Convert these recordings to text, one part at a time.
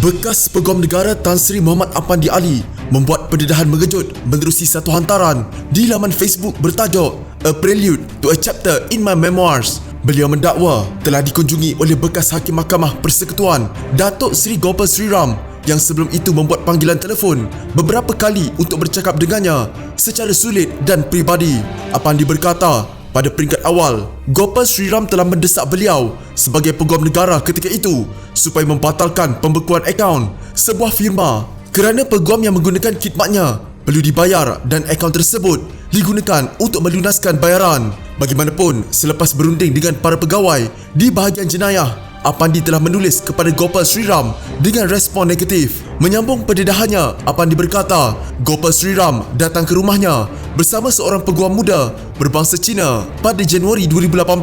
Bekas Peguam Negara Tan Sri Muhammad Apandi Ali membuat pendedahan mengejut menerusi satu hantaran di laman Facebook bertajuk A Prelude to a Chapter in My Memoirs. Beliau mendakwa telah dikunjungi oleh bekas Hakim Mahkamah Persekutuan Datuk Seri Gopal Sri Ram yang sebelum itu membuat panggilan telefon beberapa kali untuk bercakap dengannya secara sulit dan peribadi. Apandi berkata, pada peringkat awal, Gopal Sri Ram telah mendesak beliau sebagai peguam negara ketika itu supaya membatalkan pembekuan akaun sebuah firma kerana peguam yang menggunakan khidmatnya perlu dibayar dan akaun tersebut digunakan untuk melunaskan bayaran. Bagaimanapun, selepas berunding dengan para pegawai di bahagian jenayah, Apandi telah menulis kepada Gopal Sri Ram dengan respon negatif. Menyambung pendedahannya, Apandi berkata, Gopal Sri Ram datang ke rumahnya bersama seorang peguam muda berbangsa Cina pada Januari 2018.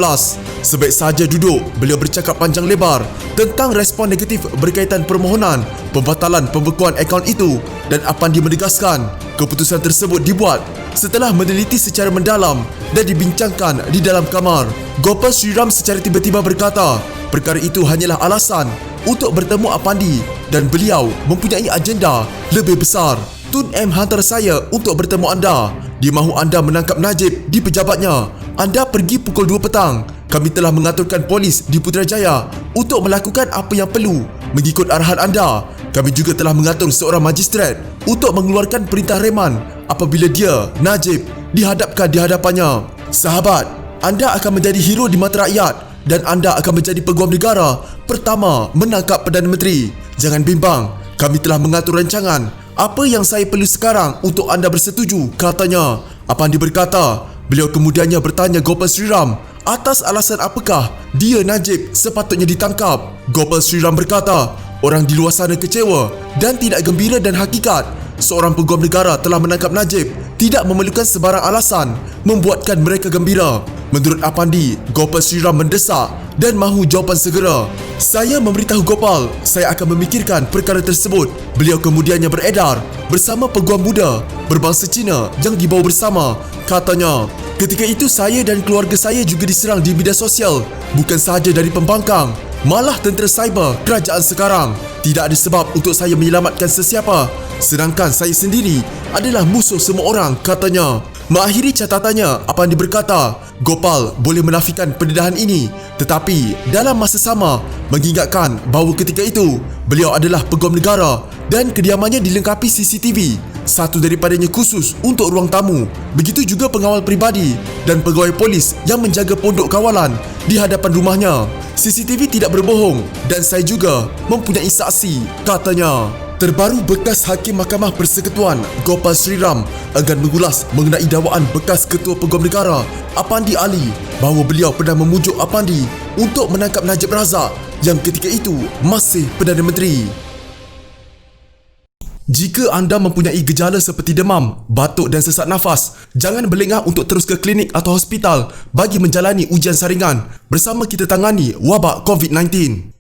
Sebaik sahaja duduk, beliau bercakap panjang lebar tentang respon negatif berkaitan permohonan pembatalan pembekuan akaun itu dan Apandi menegaskan keputusan tersebut dibuat setelah meneliti secara mendalam dan dibincangkan di dalam kamar. Gopal Sri Ram secara tiba-tiba berkata, perkara itu hanyalah alasan untuk bertemu Apandi dan beliau mempunyai agenda lebih besar. Tun M hantar saya untuk bertemu anda. Dia mahu anda menangkap Najib di pejabatnya. Anda pergi pukul 2 petang. Kami telah mengaturkan polis di Putrajaya untuk melakukan apa yang perlu mengikut arahan anda. Kami juga telah mengatur seorang magistrat untuk mengeluarkan perintah reman apabila dia, Najib, dihadapkan di hadapannya. Sahabat, anda akan menjadi hero di mata rakyat dan anda akan menjadi peguam negara pertama menangkap Perdana Menteri. Jangan bimbang, kami telah mengatur rancangan. Apa yang saya perlu sekarang untuk anda bersetuju, katanya. Apandi berkata, beliau kemudiannya bertanya Gopal Sri Ram atas alasan apakah dia, Najib, sepatutnya ditangkap. Gopal Sri Ram berkata, orang di luar sana kecewa dan tidak gembira dan hakikat seorang peguam negara telah menangkap Najib tidak memerlukan sebarang alasan membuatkan mereka gembira. Menurut Apandi, Gopal Sri Ram mendesak dan mahu jawapan segera. Saya memberitahu Gopal, saya akan memikirkan perkara tersebut. Beliau kemudiannya beredar bersama peguam muda berbangsa Cina yang dibawa bersama, katanya. Ketika itu saya dan keluarga saya juga diserang di media sosial, bukan sahaja dari pembangkang, malah tentera cyber kerajaan sekarang. Tidak ada sebab untuk saya menyelamatkan sesiapa, sedangkan saya sendiri adalah musuh semua orang, katanya. Mengakhiri catatannya, Apandi berkata, Gopal boleh menafikan pendedahan ini tetapi dalam masa sama mengingatkan bahawa ketika itu beliau adalah peguam negara dan kediamannya dilengkapi CCTV, satu daripadanya khusus untuk ruang tamu. Begitu juga pengawal peribadi dan pegawai polis yang menjaga pondok kawalan di hadapan rumahnya. CCTV tidak berbohong dan saya juga mempunyai saksi, katanya. Terbaru, bekas Hakim Mahkamah Persekutuan Gopal Sri Ram enggan mengulas mengenai dakwaan bekas Ketua Peguam Negara Apandi Ali bahawa beliau pernah memujuk Apandi untuk menangkap Najib Razak yang ketika itu masih Perdana Menteri. Jika anda mempunyai gejala seperti demam, batuk dan sesak nafas, jangan berlengah untuk terus ke klinik atau hospital bagi menjalani ujian saringan. Bersama kita tangani wabak COVID-19.